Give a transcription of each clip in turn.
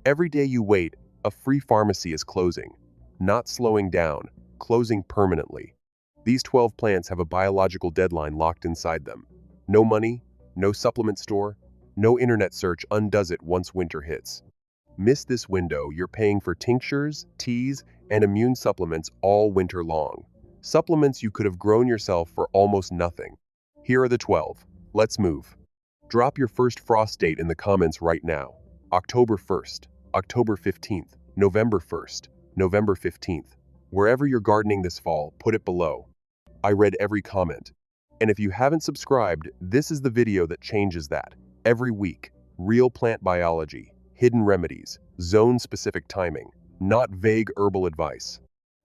Every day you wait, a free pharmacy is closing. Not slowing down, closing permanently. These 12 plants have a biological deadline locked inside them. No money, no supplement store, no internet search undoes it once winter hits. Miss this window, you're paying for tinctures, teas, and immune supplements all winter long. Supplements you could have grown yourself for almost nothing. Here are the 12. Let's move. Drop your first frost date in the comments right now. October 1st, October 15th, November 1st, November 15th. Wherever you're gardening this fall, put it below. I read every comment. And if you haven't subscribed, this is the video that changes that. Every week, real plant biology, hidden remedies, zone-specific timing, not vague herbal advice.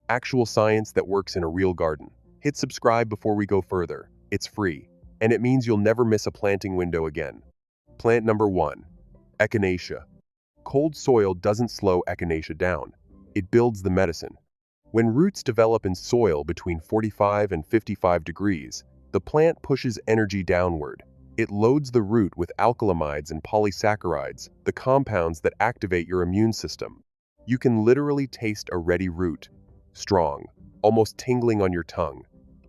Actual science that works in a real garden. Hit subscribe before we go further. It's free, and it means you'll never miss a planting window again. Plant number 1. Echinacea. Cold soil doesn't slow echinacea down. It builds the medicine. When roots develop in soil between 45 and 55 degrees, the plant pushes energy downward. It loads the root with alkalamides and polysaccharides, the compounds that activate your immune system. You can literally taste a ready root. Strong, almost tingling on your tongue.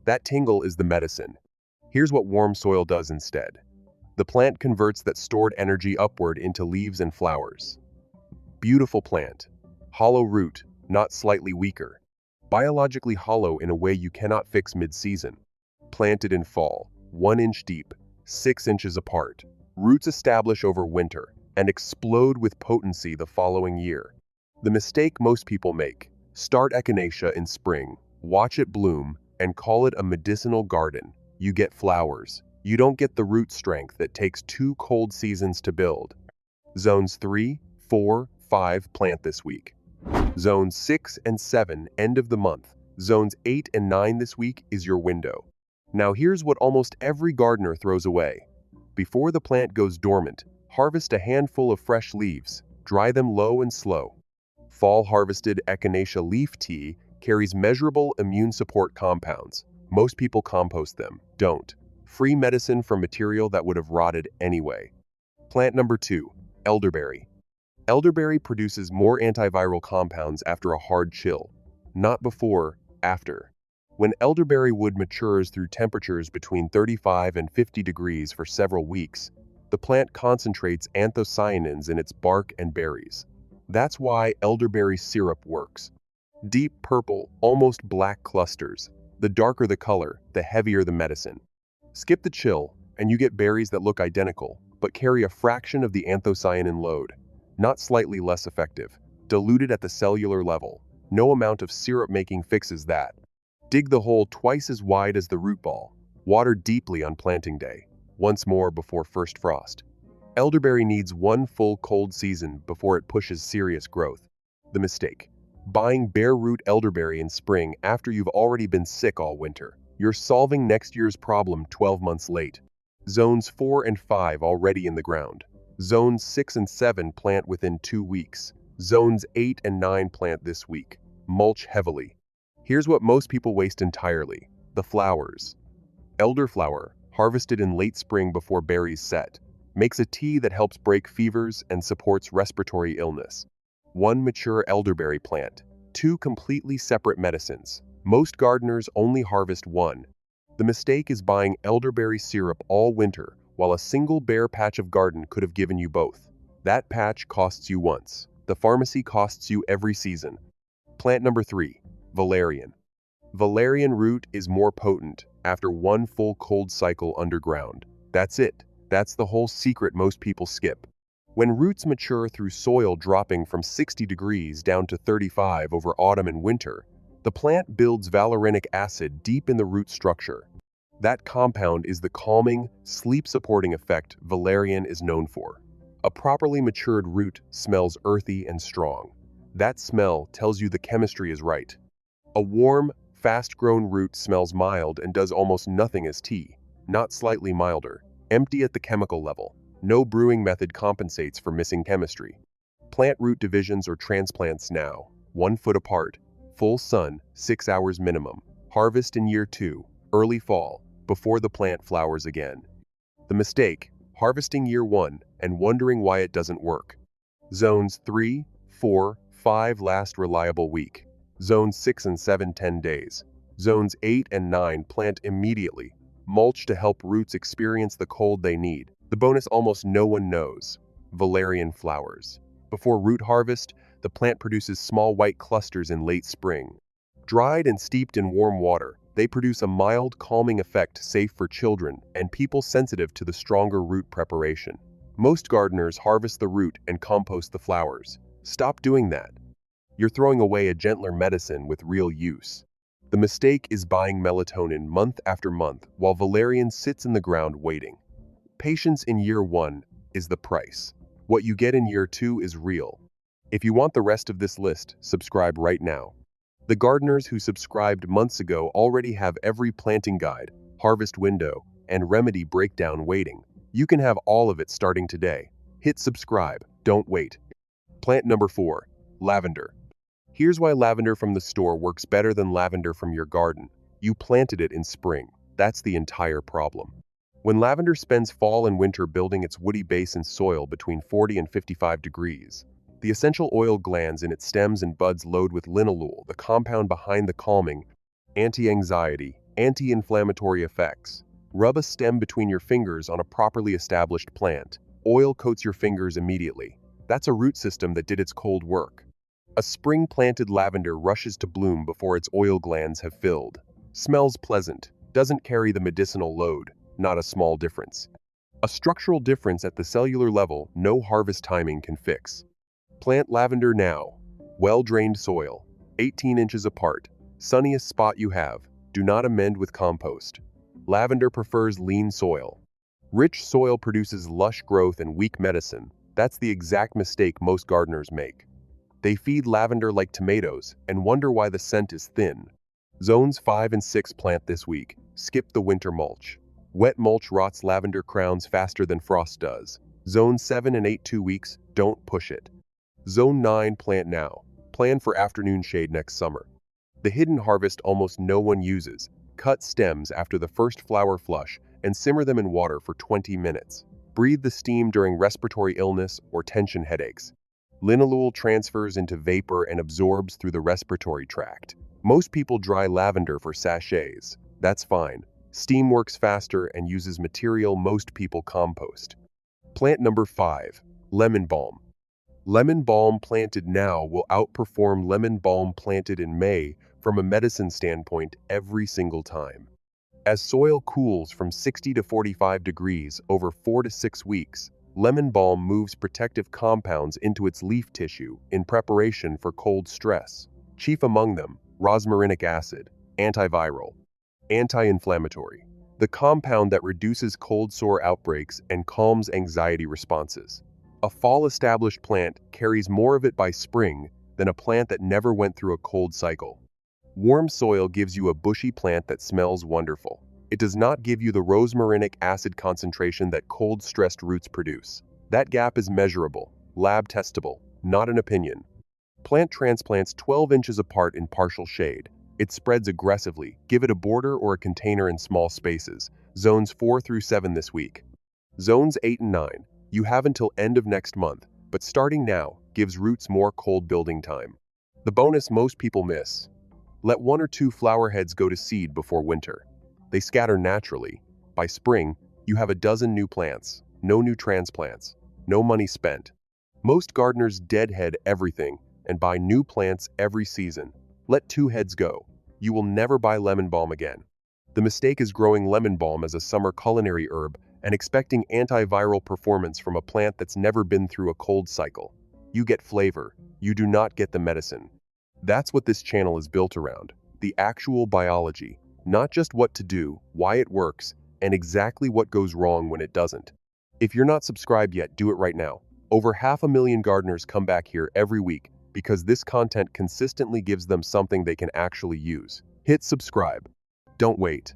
That tingle is the medicine. Here's what warm soil does instead. The plant converts that stored energy upward into leaves and flowers. Beautiful plant. Hollow root, not slightly weaker. Biologically hollow in a way you cannot fix mid-season. Planted in fall, 1 inch deep, 6 inches apart. Roots establish over winter and explode with potency the following year. The mistake most people make: start echinacea in spring, watch it bloom, and call it a medicinal garden. You get flowers. You don't get the root strength that takes 2 cold seasons to build. Zones 3, 4, 5 plant this week. Zones 6 and 7 end of the month. Zones 8 and 9 this week is your window. Now here's what almost every gardener throws away. Before the plant goes dormant, harvest a handful of fresh leaves. Dry them low and slow. Fall harvested echinacea leaf tea carries measurable immune support compounds. Most people compost them. Don't. Free medicine from material that would have rotted anyway. Plant number 2. Elderberry. Elderberry produces more antiviral compounds after a hard chill. Not before, after. When elderberry wood matures through temperatures between 35 and 50 degrees for several weeks, the plant concentrates anthocyanins in its bark and berries. That's why elderberry syrup works. Deep purple, almost black clusters. The darker the color, the heavier the medicine. Skip the chill, and you get berries that look identical, but carry a fraction of the anthocyanin load. Not slightly less effective. Diluted at the cellular level. No amount of syrup making fixes that. Dig the hole twice as wide as the root ball. Water deeply on planting day. Once more before first frost. Elderberry needs 1 full cold season before it pushes serious growth. The mistake: buying bare root elderberry in spring after you've already been sick all winter. You're solving next year's problem 12 months late. Zones 4 and 5 already in the ground. Zones 6 and 7 plant within 2 weeks. Zones 8 and 9 plant this week. Mulch heavily. Here's what most people waste entirely: the flowers. Elderflower, harvested in late spring before berries set, makes a tea that helps break fevers and supports respiratory illness. 1 mature elderberry plant. 2 completely separate medicines. Most gardeners only harvest 1. The mistake is buying elderberry syrup all winter, while a single bare patch of garden could have given you both. That patch costs you once. The pharmacy costs you every season. Plant number 3. Valerian. Valerian root is more potent after 1 full cold cycle underground. That's it. That's the whole secret most people skip. When roots mature through soil dropping from 60 degrees down to 35 over autumn and winter, the plant builds valerianic acid deep in the root structure. That compound is the calming, sleep-supporting effect valerian is known for. A properly matured root smells earthy and strong. That smell tells you the chemistry is right. A warm, fast-grown root smells mild and does almost nothing as tea, not slightly milder, empty at the chemical level. No brewing method compensates for missing chemistry. Plant root divisions or transplants now, 1 foot apart, full sun, 6 hours minimum. Harvest in year 2, early fall, before the plant flowers again. The mistake: harvesting year 1 and wondering why it doesn't work. Zones 3, 4, 5 last reliable week. Zones 6 and 7 10 days. Zones 8 and 9 plant immediately. Mulch to help roots experience the cold they need. The bonus almost no one knows. Valerian flowers. Before root harvest, the plant produces small white clusters in late spring. Dried and steeped in warm water, they produce a mild, calming effect safe for children and people sensitive to the stronger root preparation. Most gardeners harvest the root and compost the flowers. Stop doing that. You're throwing away a gentler medicine with real use. The mistake is buying melatonin month after month while valerian sits in the ground waiting. Patience in year 1 is the price. What you get in year 2 is real. If you want the rest of this list, subscribe right now. The gardeners who subscribed months ago already have every planting guide, harvest window, and remedy breakdown waiting. You can have all of it starting today. Hit subscribe, don't wait. Plant number 4, lavender. Here's why lavender from the store works better than lavender from your garden. You planted it in spring. That's the entire problem. When lavender spends fall and winter building its woody base in soil between 40 and 55 degrees, the essential oil glands in its stems and buds load with linalool, the compound behind the calming, anti-anxiety, anti-inflammatory effects. Rub a stem between your fingers on a properly established plant. Oil coats your fingers immediately. That's a root system that did its cold work. A spring-planted lavender rushes to bloom before its oil glands have filled. Smells pleasant, doesn't carry the medicinal load, not a small difference. A structural difference at the cellular level no harvest timing can fix. Plant lavender now. Well-drained soil, 18 inches apart, sunniest spot you have. Do not amend with compost. Lavender prefers lean soil. Rich soil produces lush growth and weak medicine. That's the exact mistake most gardeners make. They feed lavender like tomatoes and wonder why the scent is thin. Zones 5 and 6 plant this week. Skip the winter mulch. Wet mulch rots lavender crowns faster than frost does. Zone 7 and 8 2 weeks, don't push it. Zone 9 plant now. Plan for afternoon shade next summer. The hidden harvest almost no one uses. Cut stems after the first flower flush and simmer them in water for 20 minutes. Breathe the steam during respiratory illness or tension headaches. Linalool transfers into vapor and absorbs through the respiratory tract. Most people dry lavender for sachets. That's fine. Steam works faster and uses material most people compost. Plant number 5, lemon balm. Lemon balm planted now will outperform lemon balm planted in May from a medicine standpoint every single time. As soil cools from 60 to 45 degrees over 4 to 6 weeks, lemon balm moves protective compounds into its leaf tissue in preparation for cold stress. Chief among them, rosmarinic acid, antiviral, anti-inflammatory, the compound that reduces cold sore outbreaks and calms anxiety responses. A fall-established plant carries more of it by spring than a plant that never went through a cold cycle. Warm soil gives you a bushy plant that smells wonderful. It does not give you the rosmarinic acid concentration that cold-stressed roots produce. That gap is measurable, lab-testable, not an opinion. Plant transplants 12 inches apart in partial shade. It spreads aggressively. Give it a border or a container in small spaces. Zones 4 through 7 this week. Zones 8 and 9. You have until end of next month, but starting now gives roots more cold building time. The bonus most people miss. Let 1 or 2 flower heads go to seed before winter. They scatter naturally. By spring, you have a dozen new plants, no new transplants, no money spent. Most gardeners deadhead everything and buy new plants every season. Let 2 heads go. You will never buy lemon balm again. The mistake is growing lemon balm as a summer culinary herb and expecting antiviral performance from a plant that's never been through a cold cycle. You get flavor. You do not get the medicine. That's what this channel is built around. The actual biology. Not just what to do, why it works, and exactly what goes wrong when it doesn't. If you're not subscribed yet, do it right now. Over 500,000 gardeners come back here every week because this content consistently gives them something they can actually use. Hit subscribe. Don't wait.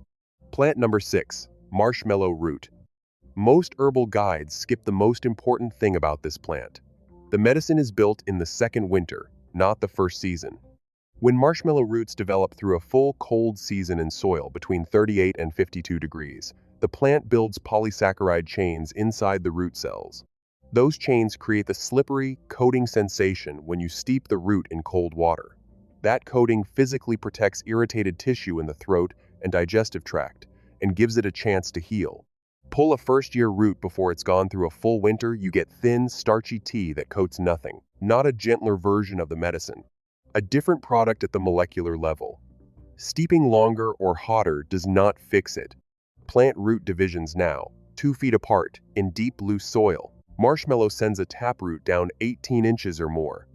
Plant number 6, marshmallow root. Most herbal guides skip the most important thing about this plant. The medicine is built in the second winter, not the first season. When marshmallow roots develop through a full cold season in soil between 38 and 52 degrees, the plant builds polysaccharide chains inside the root cells. Those chains create the slippery, coating sensation when you steep the root in cold water. That coating physically protects irritated tissue in the throat and digestive tract and gives it a chance to heal. Pull a first-year root before it's gone through a full winter, you get thin, starchy tea that coats nothing, not a gentler version of the medicine. A different product at the molecular level. Steeping longer or hotter does not fix it. Plant root divisions now, 2 feet apart, in deep, loose soil. Marshmallow sends a taproot down 18 inches or more.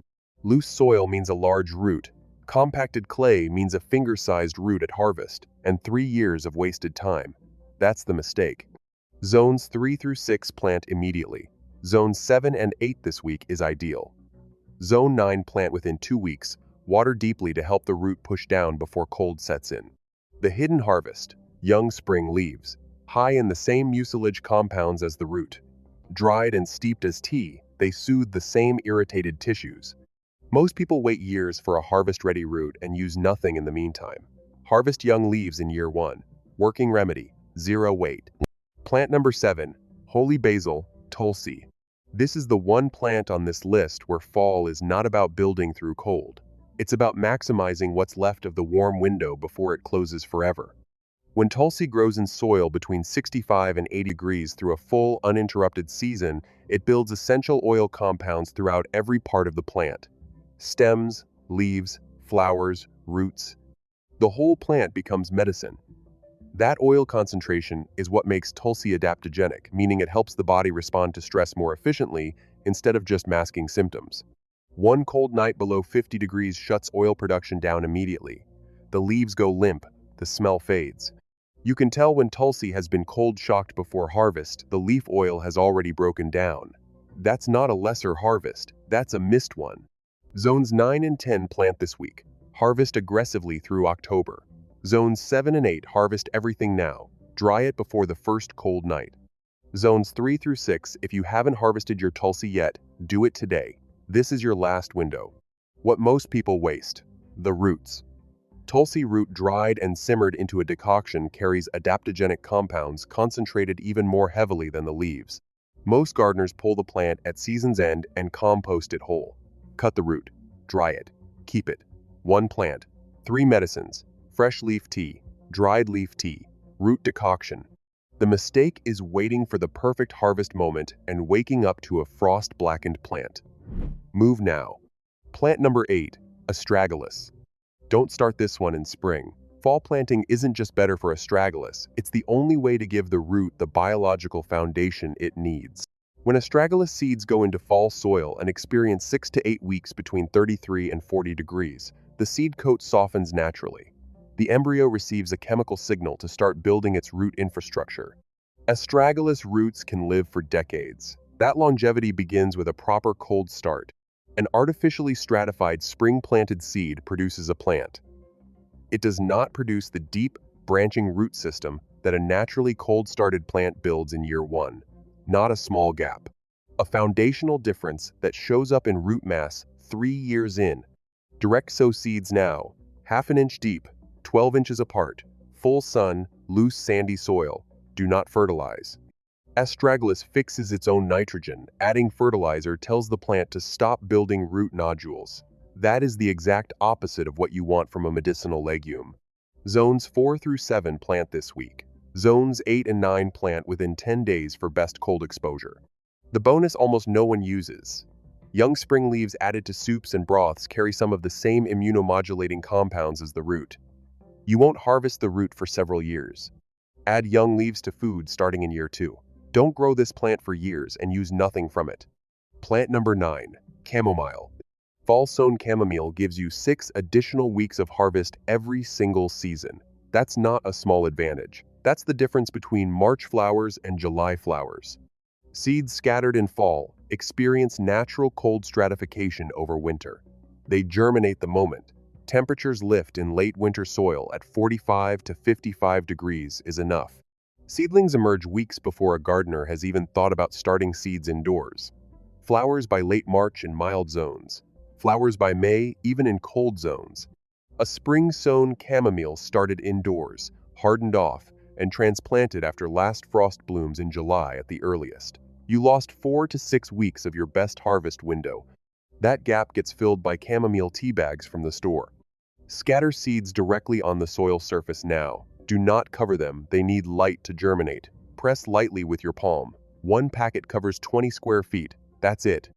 Loose soil means a large root. Compacted clay means a finger-sized root at harvest, and 3 years of wasted time. That's the mistake. Zones 3 through 6 plant immediately. Zones 7 and 8 this week is ideal. Zone 9 plant within 2 weeks, water deeply to help the root push down before cold sets in. The hidden harvest, young spring leaves, high in the same mucilage compounds as the root. Dried and steeped as tea, they soothe the same irritated tissues. Most people wait years for a harvest-ready root and use nothing in the meantime. Harvest young leaves in year 1. Working remedy, 0 wait. Plant number 7, holy basil, Tulsi. This is the one plant on this list where fall is not about building through cold. It's about maximizing what's left of the warm window before it closes forever. When Tulsi grows in soil between 65 and 80 degrees through a full, uninterrupted season, it builds essential oil compounds throughout every part of the plant. Stems, leaves, flowers, roots. The whole plant becomes medicine. That oil concentration is what makes Tulsi adaptogenic, meaning it helps the body respond to stress more efficiently instead of just masking symptoms. One cold night below 50 degrees shuts oil production down immediately. The leaves go limp, the smell fades. You can tell when Tulsi has been cold shocked before harvest, the leaf oil has already broken down. That's not a lesser harvest, that's a missed one. Zones 9 and 10 plant this week. Harvest aggressively through October. Zones 7 and 8 harvest everything now. Dry it before the first cold night. Zones 3 through 6, if you haven't harvested your Tulsi yet, do it today. This is your last window. What most people waste: the roots. Tulsi root dried and simmered into a decoction carries adaptogenic compounds concentrated even more heavily than the leaves. Most gardeners pull the plant at season's end and compost it whole. Cut the root. Dry it. Keep it. 1 plant. 3 medicines. Fresh leaf tea, dried leaf tea, root decoction. The mistake is waiting for the perfect harvest moment and waking up to a frost-blackened plant. Move now. Plant number 8, astragalus. Don't start this one in spring. Fall planting isn't just better for astragalus, it's the only way to give the root the biological foundation it needs. When astragalus seeds go into fall soil and experience 6 to 8 weeks between 33 and 40 degrees, the seed coat softens naturally. The embryo receives a chemical signal to start building its root infrastructure. Astragalus roots can live for decades. That longevity begins with a proper cold start. An artificially stratified spring-planted seed produces a plant. It does not produce the deep, branching root system that a naturally cold-started plant builds in year 1. Not a small gap. A foundational difference that shows up in root mass 3 years in. Direct sow seeds now, half an inch deep, 12 inches apart, full sun, loose sandy soil. Do not fertilize. Astragalus fixes its own nitrogen. Adding fertilizer tells the plant to stop building root nodules. That is the exact opposite of what you want from a medicinal legume. Zones 4 through 7 plant this week. Zones 8 and 9 plant within 10 days for best cold exposure. The bonus almost no one uses. Young spring leaves added to soups and broths carry some of the same immunomodulating compounds as the root. You won't harvest the root for several years. Add young leaves to food starting in year 2. Don't grow this plant for years and use nothing from it. Plant number 9, chamomile. Fall-sown chamomile gives you 6 additional weeks of harvest every single season. That's not a small advantage. That's the difference between March flowers and July flowers. Seeds scattered in fall experience natural cold stratification over winter. They germinate the moment. Temperatures lift in late winter soil at 45 to 55 degrees is enough. Seedlings emerge weeks before a gardener has even thought about starting seeds indoors. Flowers by late March in mild zones. Flowers by May, even in cold zones. A spring-sown chamomile started indoors, hardened off, and transplanted after last frost blooms in July at the earliest. You lost 4 to 6 weeks of your best harvest window. That gap gets filled by chamomile tea bags from the store. Scatter seeds directly on the soil surface now. Do not cover them, they need light to germinate. Press lightly with your palm. One packet covers 20 square feet. That's it.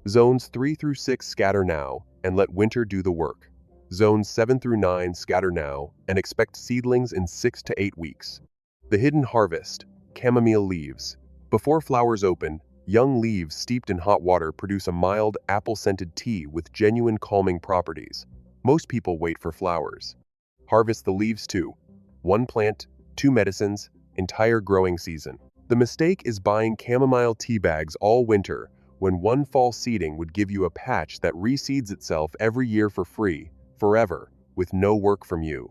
Zones 3 through 6 scatter now, and let winter do the work. Zones 7 through 9 scatter now, and expect seedlings in 6 to 8 weeks. The hidden harvest, chamomile leaves. Before flowers open, young leaves steeped in hot water produce a mild, apple-scented tea with genuine calming properties. Most people wait for flowers. Harvest the leaves too. One plant, 2 medicines, entire growing season. The mistake is buying chamomile tea bags all winter when one fall seeding would give you a patch that reseeds itself every year for free, forever, with no work from you.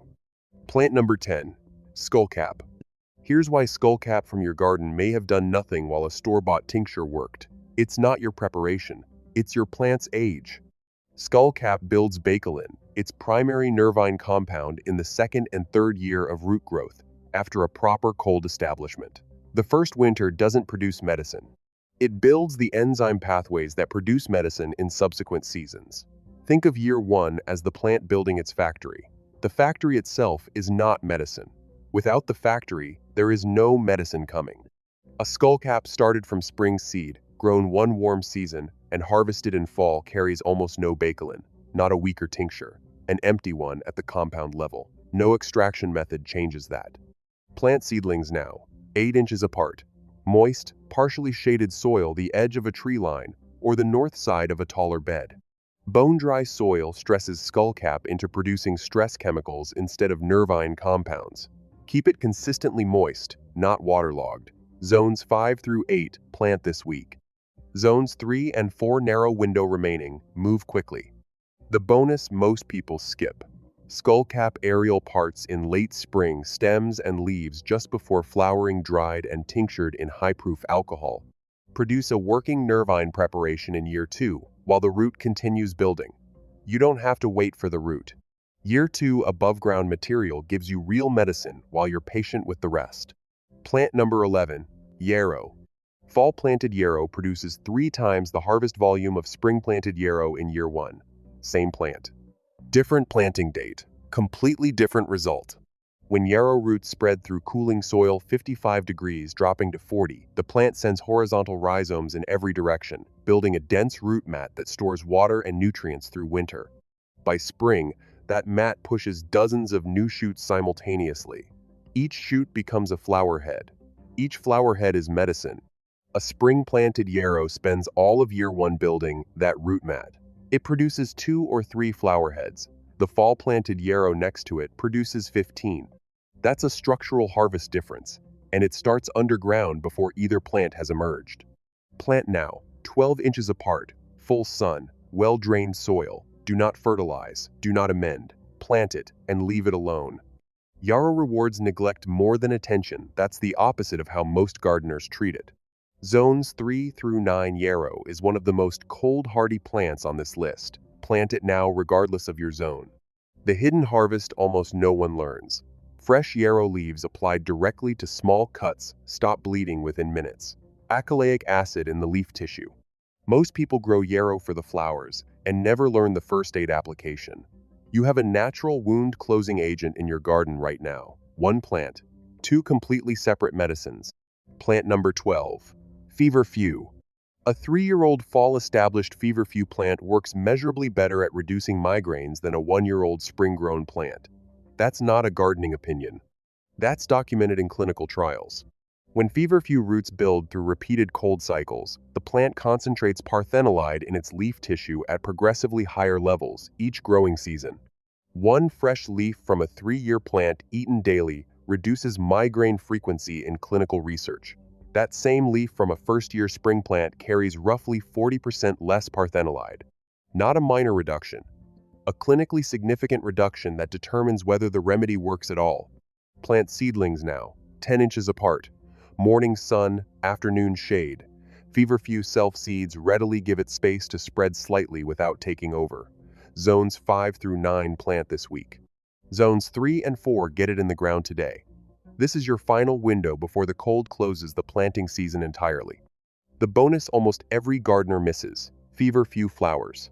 Plant number 10, skullcap. Here's why skullcap from your garden may have done nothing while a store-bought tincture worked. It's not your preparation, it's your plant's age. Skullcap builds bakelin, its primary nervine compound, in the second and third year of root growth, after a proper cold establishment. The first winter doesn't produce medicine. It builds the enzyme pathways that produce medicine in subsequent seasons. Think of year 1 as the plant building its factory. The factory itself is not medicine. Without the factory, there is no medicine coming. A skullcap started from spring seed, grown one warm season, and harvested in fall carries almost no bakelin, not a weaker tincture, an empty one at the compound level. No extraction method changes that. Plant seedlings now, 8 inches apart. Moist, partially shaded soil the edge of a tree line or the north side of a taller bed. Bone-dry soil stresses skullcap into producing stress chemicals instead of nervine compounds. Keep it consistently moist, not waterlogged. Zones 5 through 8 plant this week. Zones 3 and 4 narrow window remaining, move quickly. The bonus most people skip. Skullcap aerial parts in late spring, stems and leaves just before flowering, dried and tinctured in high-proof alcohol. Produce a working nervine preparation in year 2, while the root continues building. You don't have to wait for the root. Year 2 above-ground material gives you real medicine while you're patient with the rest. Plant number 11, yarrow. Fall-planted yarrow produces 3 times the harvest volume of spring-planted yarrow in year 1. Same plant. Different planting date, completely different result. When yarrow roots spread through cooling soil 55 degrees dropping to 40, the plant sends horizontal rhizomes in every direction, building a dense root mat that stores water and nutrients through winter. By spring, that mat pushes dozens of new shoots simultaneously. Each shoot becomes a flower head. Each flower head is medicine. A spring-planted yarrow spends all of year 1 building that root mat. It produces 2 or 3 flower heads. The fall-planted yarrow next to it produces 15. That's a structural harvest difference, and it starts underground before either plant has emerged. Plant now, 12 inches apart, full sun, well-drained soil. Do not fertilize, do not amend. Plant it and leave it alone. Yarrow rewards neglect more than attention. That's the opposite of how most gardeners treat it. Zones 3 through 9 yarrow is one of the most cold-hardy plants on this list. Plant it now regardless of your zone. The hidden harvest almost no one learns. Fresh yarrow leaves applied directly to small cuts stop bleeding within minutes. Acyleic acid in the leaf tissue. Most people grow yarrow for the flowers and never learn the first aid application. You have a natural wound closing agent in your garden right now. 1 plant, 2 completely separate medicines. Plant number 12. Feverfew. A 3-year-old fall-established feverfew plant works measurably better at reducing migraines than a 1-year-old spring-grown plant. That's not a gardening opinion. That's documented in clinical trials. When feverfew roots build through repeated cold cycles, the plant concentrates parthenolide in its leaf tissue at progressively higher levels each growing season. 1 fresh leaf from a 3-year plant eaten daily reduces migraine frequency in clinical research. That same leaf from a first-year spring plant carries roughly 40% less parthenolide. Not a minor reduction. A clinically significant reduction that determines whether the remedy works at all. Plant seedlings now, 10 inches apart. Morning sun, afternoon shade. Feverfew self-seeds readily give it space to spread slightly without taking over. Zones 5 through 9 plant this week. Zones 3 and 4 get it in the ground today. This is your final window before the cold closes the planting season entirely. The bonus almost every gardener misses: feverfew flowers.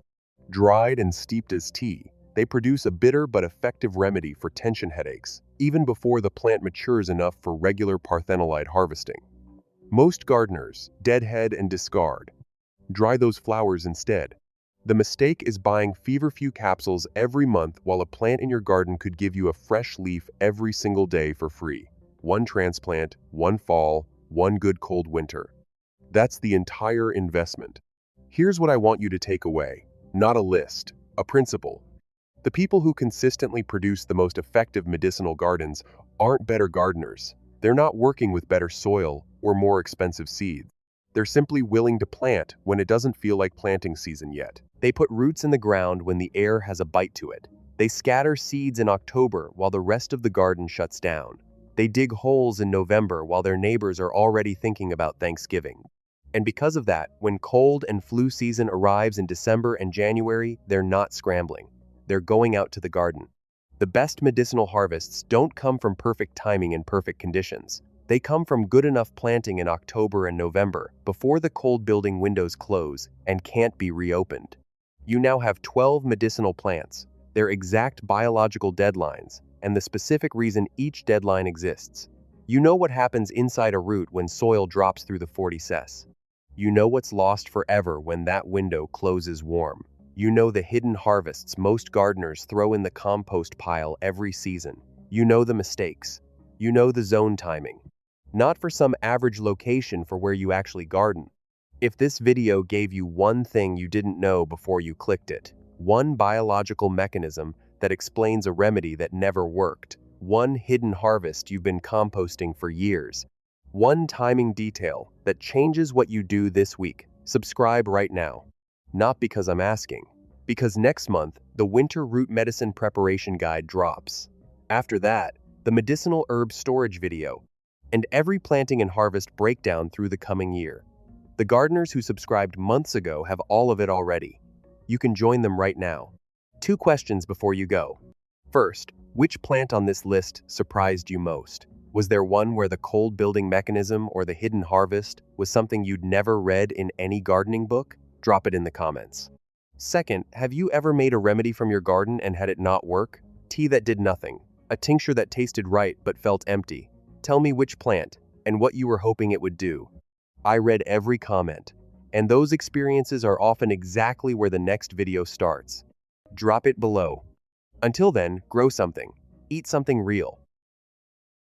Dried and steeped as tea, they produce a bitter but effective remedy for tension headaches, even before the plant matures enough for regular parthenolide harvesting. Most gardeners deadhead and discard. Dry those flowers instead. The mistake is buying feverfew capsules every month while a plant in your garden could give you a fresh leaf every single day for free. One transplant, one fall, one good cold winter. That's the entire investment. Here's what I want you to take away. Not a list, a principle. The people who consistently produce the most effective medicinal gardens aren't better gardeners. They're not working with better soil or more expensive seeds. They're simply willing to plant when it doesn't feel like planting season yet. They put roots in the ground when the air has a bite to it. They scatter seeds in October while the rest of the garden shuts down. They dig holes in November while their neighbors are already thinking about Thanksgiving. And because of that, when cold and flu season arrives in December and January, they're not scrambling. They're going out to the garden. The best medicinal harvests don't come from perfect timing and perfect conditions. They come from good enough planting in October and November, before the cold building windows close and can't be reopened. You now have 12 medicinal plants, their exact biological deadlines, and the specific reason each deadline exists. You know what happens inside a root when soil drops through the 40 cess. You know what's lost forever when that window closes warm. You know the hidden harvests most gardeners throw in the compost pile every season. You know the mistakes. You know the zone timing. Not for some average location for where you actually garden. If this video gave you one thing you didn't know before you clicked it, one biological mechanism that explains a remedy that never worked, one hidden harvest you've been composting for years, one timing detail that changes what you do this week, subscribe right now. Not because I'm asking, because next month, the Winter Root Medicine Preparation Guide drops. After that, the medicinal herb storage video, and every planting and harvest breakdown through the coming year. The gardeners who subscribed months ago have all of it already. You can join them right now. 2 questions before you go. First, which plant on this list surprised you most? Was there one where the cold building mechanism or the hidden harvest was something you'd never read in any gardening book? Drop it in the comments. Second, have you ever made a remedy from your garden and had it not work? Tea that did nothing, a tincture that tasted right but felt empty. Tell me which plant and what you were hoping it would do. I read every comment, and those experiences are often exactly where the next video starts. Drop it below. Until then, grow something, eat something real,